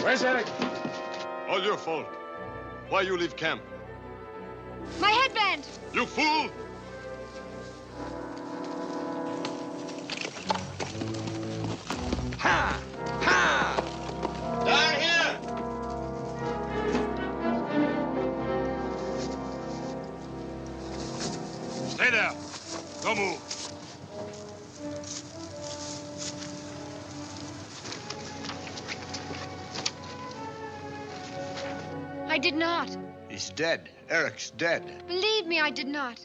S6: Where's Eric? All your fault. Why you leave camp?
S5: My headband!
S6: You fool!
S14: Ha! Ha!
S2: Down here!
S1: Stay there. Don't move.
S5: I did not.
S18: He's dead. Eric's dead.
S5: Believe me, I did not.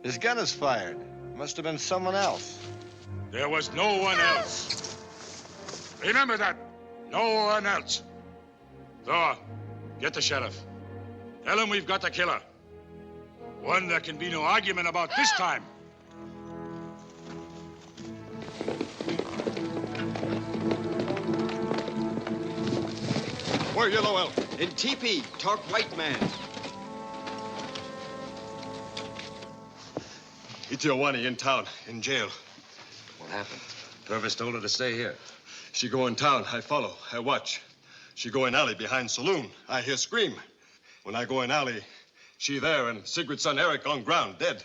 S18: His gun is fired. Must have been someone else.
S1: There was no one else. Remember that. No one else. Thor, get the sheriff. Tell him we've got the killer. One there can be no argument about this time.
S6: Where Yellow Elk?
S20: In teepee. Talk white man.
S6: Itiawani in town, in jail.
S11: What happened? Purvis told her to stay here.
S6: She go in town, I follow, I watch. She go in alley behind saloon, I hear scream. When I go in alley, she there and Sigrid's son Eric on ground, dead.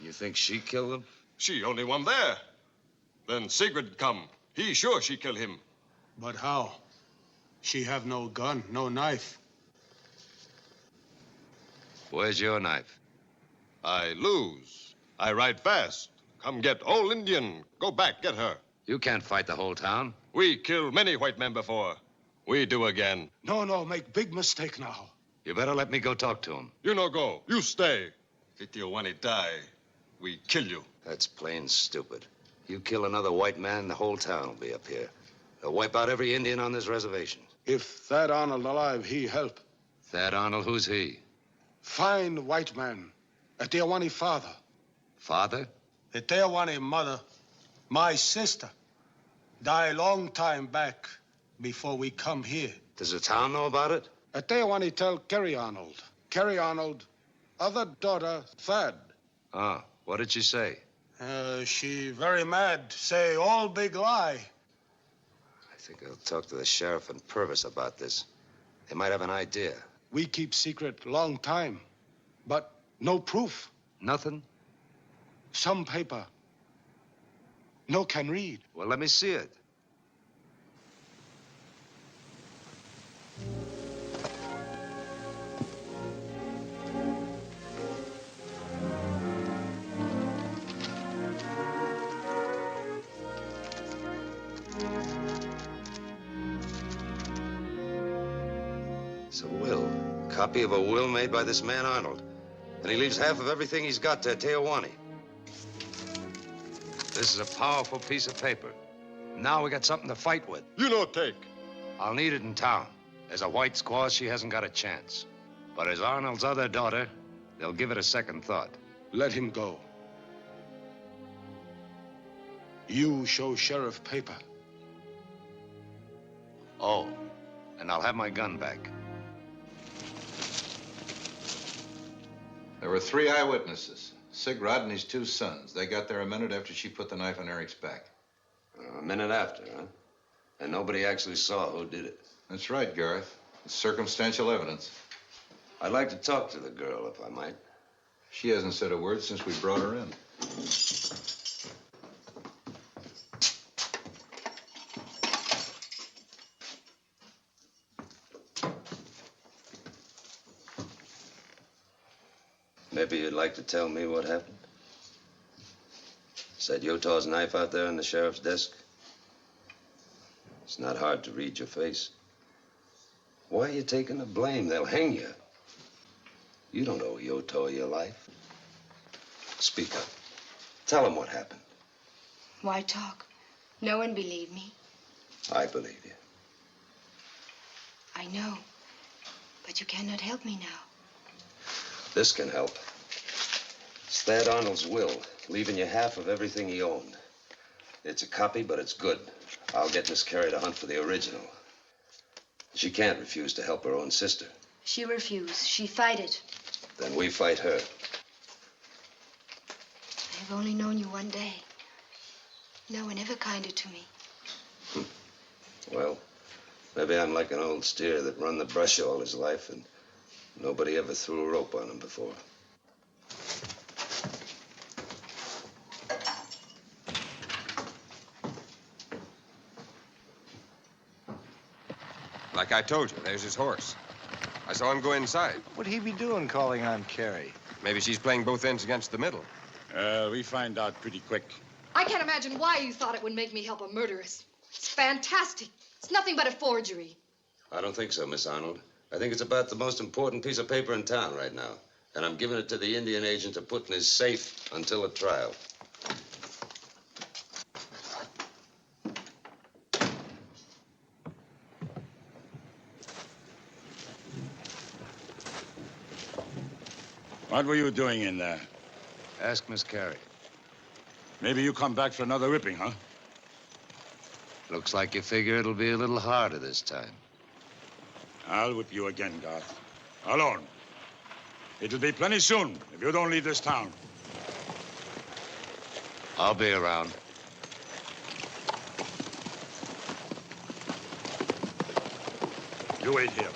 S11: You think she killed him?
S6: She only one there. Then Sigrid come. He sure she kill him.
S7: But how? She have no gun, no knife.
S11: Where's your knife?
S6: I lose. I ride fast. Come get old Indian. Go back, get her.
S11: You can't fight the whole town.
S6: We kill many white men before. We do again.
S7: No, make big mistake now.
S11: You better let me go talk to him.
S6: You no go. You stay. If Itiawani die, we kill you.
S11: That's plain stupid. You kill another white man, the whole town will be up here. They'll wipe out every Indian on this reservation.
S7: If Thad Arnold alive, he help.
S11: Thad Arnold, who's he?
S7: Fine white man. A Itiawani father.
S11: Father?
S7: A Itiawani mother. My sister. Die long time back before we come here.
S11: Does the town know about it?
S7: A Itiawani tell Kerry Arnold. Kerry Arnold, other daughter, Thad.
S11: Ah, what did she say?
S7: She very mad. Say all big lie.
S11: I think I'll talk to the sheriff and Purvis about this. They might have an idea.
S7: We keep secret long time, but no proof.
S11: Nothing?
S7: Some paper. No can read.
S11: Well, let me see it. It's a will. Copy of a will made by this man Arnold. And he leaves half of everything he's got to Teowani. This is a powerful piece of paper. Now we got something to fight with.
S6: You no take.
S11: I'll need it in town. As a white squaw, she hasn't got a chance. But as Arnold's other daughter, they'll give it a second thought.
S7: Let him go. You show sheriff paper.
S11: Oh, and I'll have my gun back.
S17: There were 3 eyewitnesses. Sigrod and his 2 sons. They got there a minute after she put the knife on Eric's back.
S3: A minute after, huh? And nobody actually saw who did it.
S17: That's right, Gareth. It's circumstantial evidence.
S3: I'd like to talk to the girl, if I might.
S17: She hasn't said a word since we brought her in.
S3: Maybe you'd like to tell me what happened? Is that Utah's knife out there on the sheriff's desk? It's not hard to read your face. Why are you taking the blame? They'll hang you. You don't owe Utah your life. Speak up. Tell him what happened.
S5: Why talk? No one believed me.
S3: I believe you.
S5: I know. But you cannot help me now.
S3: This can help. It's Thad Arnold's will, leaving you half of everything he owned. It's a copy, but it's good. I'll get Miss Carey to hunt for the original. She can't refuse to help her own sister.
S5: She refused. She fight it.
S3: Then we fight her.
S5: I've only known you one day. No one ever kinder to me.
S3: Well, maybe I'm like an old steer that run the brush all his life and nobody ever threw a rope on him before.
S20: Like I told you, there's his horse. I saw him go inside.
S21: What'd he be doing calling on Carey?
S20: Maybe she's playing both ends against the middle.
S12: We find out pretty quick.
S15: I can't imagine why you thought it would make me help a murderess. It's fantastic. It's nothing but a forgery.
S3: I don't think so, Miss Arnold. I think it's about the most important piece of paper in town right now. And I'm giving it to the Indian agent to put in his safe until a trial.
S12: What were you doing in there?
S11: Ask Miss Carey.
S12: Maybe you come back for another whipping, huh?
S11: Looks like you figure it'll be a little harder this time.
S1: I'll whip you again, Garth. Alone. It'll be plenty soon if you don't leave this town.
S11: I'll be around.
S1: You wait here.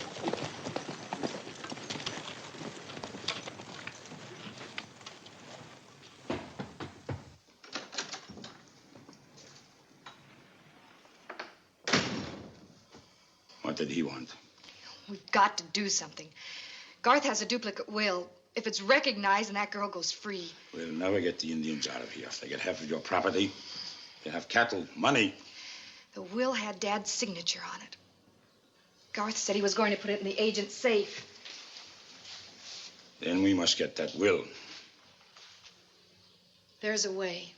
S1: What did he want?
S15: We've got to do something. Garth has a duplicate will. If it's recognized, then that girl goes free.
S1: We'll never get the Indians out of here. If they get half of your property, they have cattle, money.
S15: The will had Dad's signature on it. Garth said he was going to put it in the agent's safe.
S1: Then we must get that will.
S15: There's a way.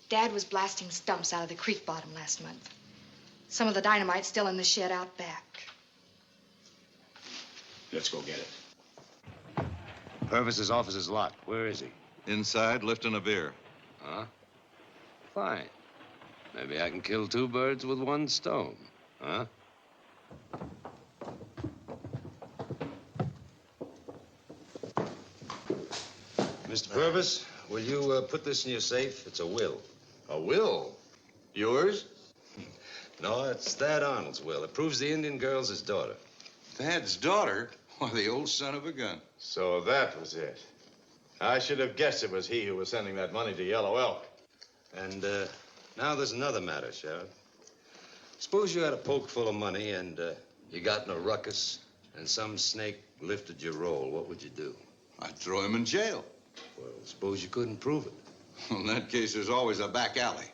S15: Dad was blasting stumps out of the creek bottom last month. Some of the dynamite's still in the shed out back.
S1: Let's go get it.
S11: Purvis's office is locked. Where is he?
S17: Inside, lifting a beer.
S4: Huh? Fine. Maybe I can kill two birds with one stone. Huh?
S3: Mr. Purvis, will you put this in your safe? It's a will.
S17: A will? Yours?
S3: No, it's Thad Arnold's will. It proves the Indian girl's his daughter.
S17: Thad's daughter? Why, the old son of a gun.
S8: So that was it. I should have guessed it was he who was sending that money to Yellow Elk.
S3: And now there's another matter, Sheriff. Suppose you had a poke full of money and you got in a ruckus and some snake lifted your roll. What would you do?
S17: I'd throw him in jail.
S3: Well, suppose you couldn't prove it.
S17: Well, in that case, there's always a back alley.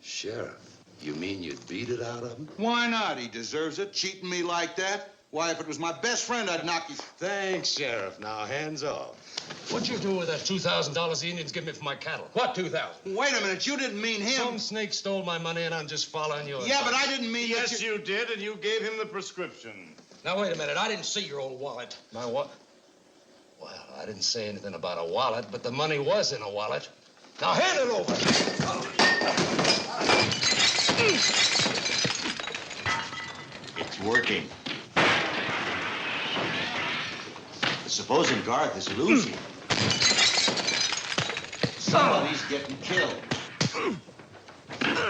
S3: Sheriff, you mean you'd beat it out of him?
S17: Why not? He deserves it, cheating me like that. Why, if it was my best friend, I'd knock you.
S3: Thanks, Sheriff. Now, hands off.
S18: What'd you do with that $2,000 the Indians give me for my cattle? What 2,000?
S17: Wait a minute, you didn't mean him.
S18: Some snake stole my money and I'm just following yours.
S17: Yeah, but I didn't mean that
S8: Yes, you did, and you gave him the prescription.
S18: Now, wait a minute. I didn't see your old wallet. My what? Well, I didn't say anything about a wallet, but the money was in a wallet. Now, hand it over.
S16: It's working. Supposing Garth is losing, somebody's getting killed.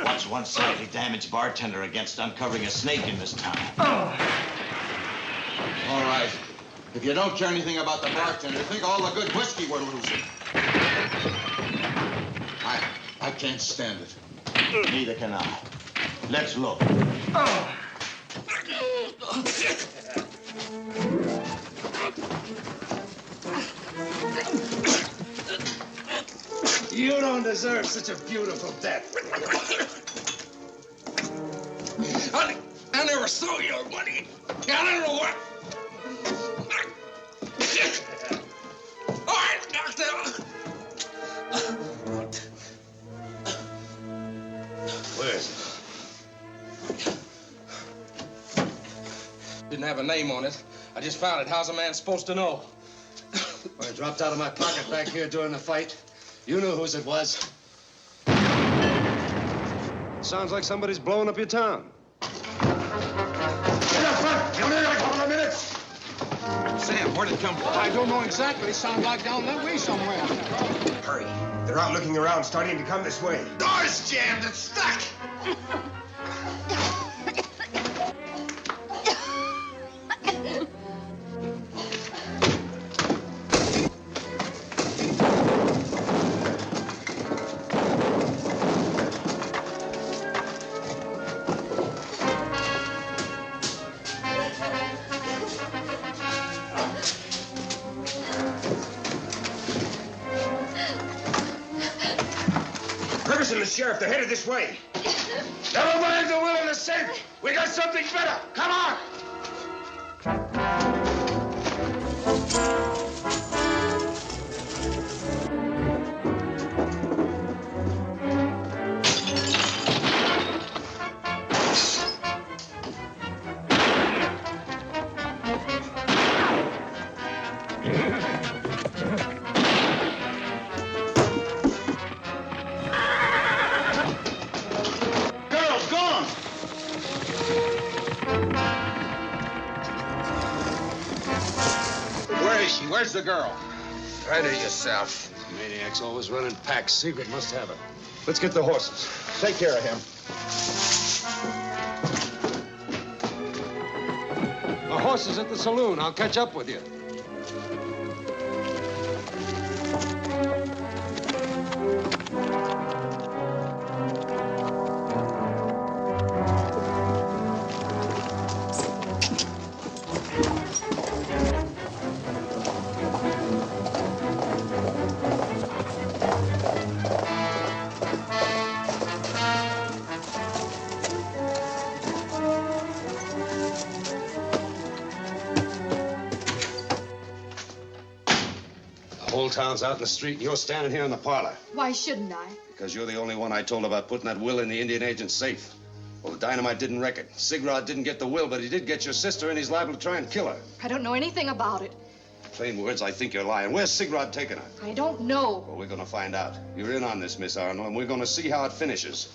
S16: What's one slightly damaged bartender against uncovering a snake in this town?
S17: All right. If you don't care anything about the bartender, think of all the good whiskey we're losing. I can't stand it.
S16: Neither can I. Let's look.
S3: You don't deserve such a beautiful death.
S19: I never saw your money. I don't know what. All right, doctor.
S3: Where is it?
S18: Didn't have a name on it. I just found it. How's a man supposed to know?
S7: Well, it dropped out of my pocket back here during the fight. You knew whose it was.
S3: Sounds like somebody's blowing up your town.
S7: Get up front! You'll need a couple of minutes.
S17: Sam, where'd it come from?
S7: I don't know exactly. Sounds like down that way somewhere.
S20: Hurry. They're out looking around, starting to come this way.
S2: Door's jammed. It's stuck.
S20: Purvis and the sheriff, they're headed this way. Never mind the will in the safe. We got something better. Come on.
S18: Blackie, where's the girl?
S14: Right of yourself.
S3: Maniac's always running packs. Secret must have her.
S6: Let's get the horses. Take care of him.
S19: The horse is at the saloon. I'll catch up with you.
S3: The whole town's out in the street, and you're standing here in the parlor.
S15: Why shouldn't I?
S3: Because you're the only one I told about putting that will in the Indian agent's safe. Well, the dynamite didn't wreck it. Sigrod didn't get the will, but he did get your sister, and he's liable to try and kill her.
S15: I don't know anything about it.
S3: Plain words, I think you're lying. Where's Sigrod taking her?
S15: I don't know.
S3: Well, we're gonna find out. You're in on this, Miss Arnold, and we're gonna see how it finishes.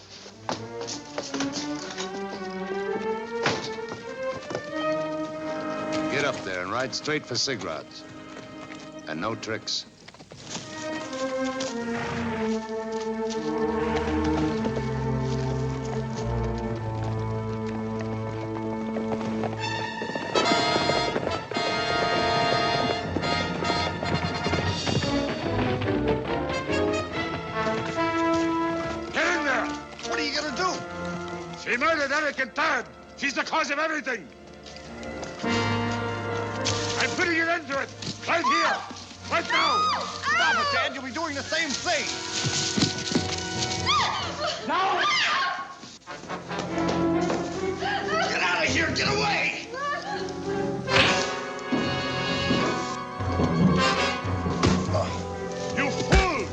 S3: Get up there and ride straight for Sigrod's. And no tricks.
S1: She murdered Eric and Thad. She's the cause of everything. I'm putting an end to it. Right here. Right now.
S18: Stop it, Dad. You'll be doing the same thing.
S1: No!
S2: Get out of here! Get away!
S1: You fool!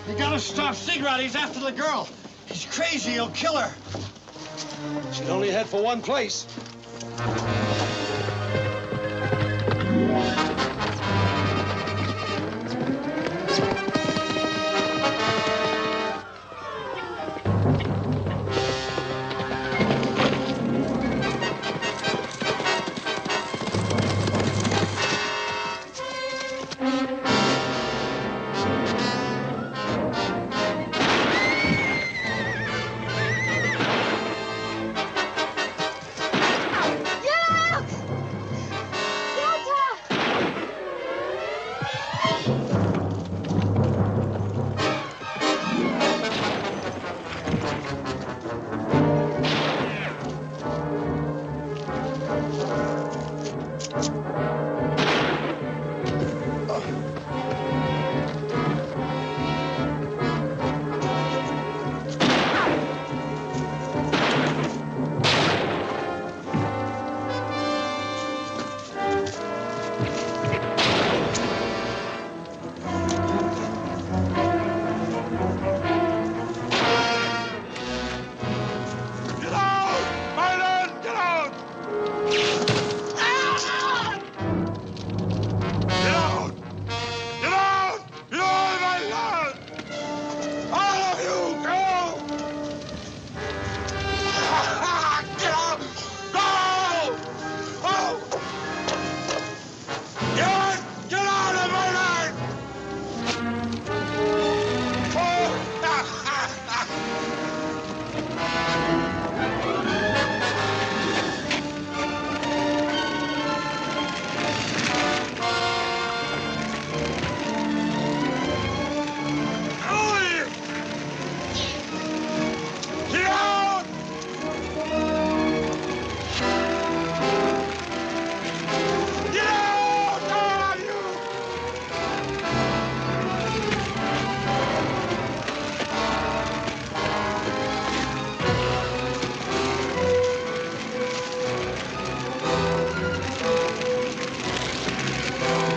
S18: You gotta stop Sigrod. He's after the girl. He's crazy. He'll kill her.
S19: She'd only head for one place.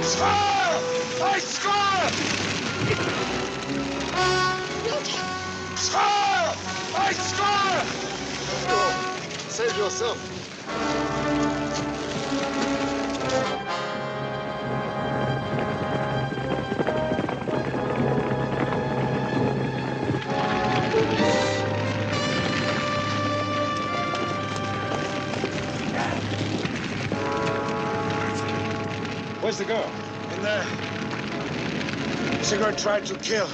S20: Squaw! My squaw! Squaw! My squaw!
S14: Go. Save yourself.
S6: Where's the girl?
S20: In there. Sigurd tried to kill.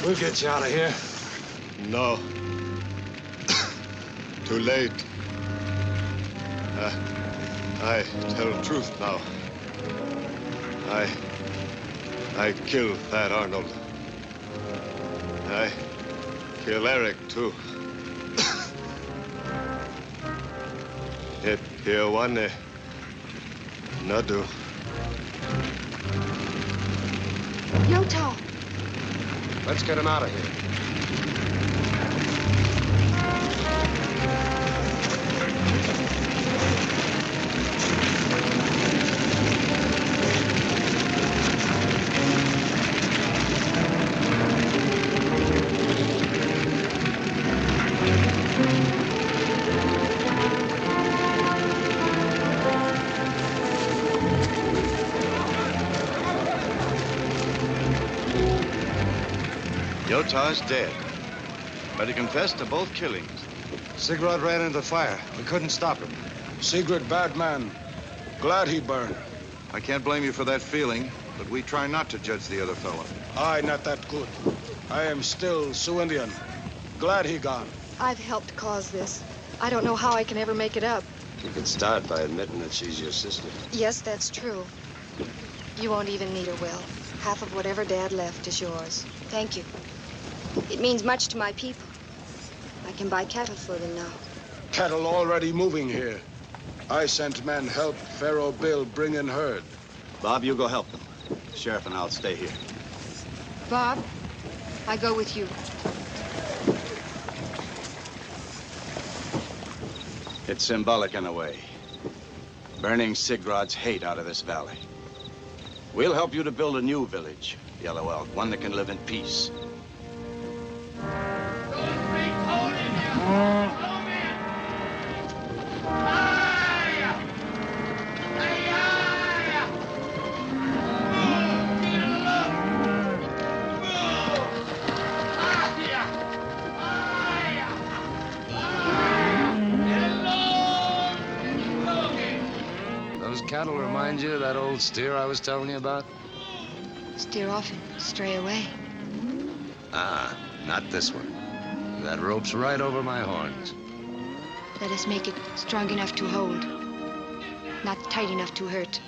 S6: We'll get you out of here. No. Too late. I tell the truth now. I killed Thad Arnold. I killed Eric, too. It here one not do.
S15: Yoto.
S6: Let's get him out of here.
S8: Yota's dead, but he confessed to both killings.
S6: Sigurd ran into the fire. We couldn't stop him.
S7: Sigurd, bad man. Glad he burned.
S17: I can't blame you for that feeling, but we try not to judge the other fellow.
S7: I not that good. I am still Sioux Indian. Glad he gone.
S15: I've helped cause this. I don't know how I can ever make it up.
S3: You could start by admitting that she's your sister.
S15: Yes, that's true. You won't even need her, Will. Half of whatever Dad left is yours.
S5: Thank you. It means much to my people. I can buy cattle for them now.
S7: Cattle already moving here. I sent men help Pharaoh Bill bring in herd.
S8: Bob, you go help them. The sheriff and I'll stay here.
S5: Bob, I go with you.
S8: It's symbolic in a way. Burning Sigrad's hate out of this valley. We'll help you to build a new village, Yellow Elk, one that can live in peace.
S10: Those cattle remind you of that old steer I was telling you about?
S5: Steer off and stray away.
S10: Ah, not this one. That rope's right over my horns.
S5: Let us make it strong enough to hold, not tight enough to hurt.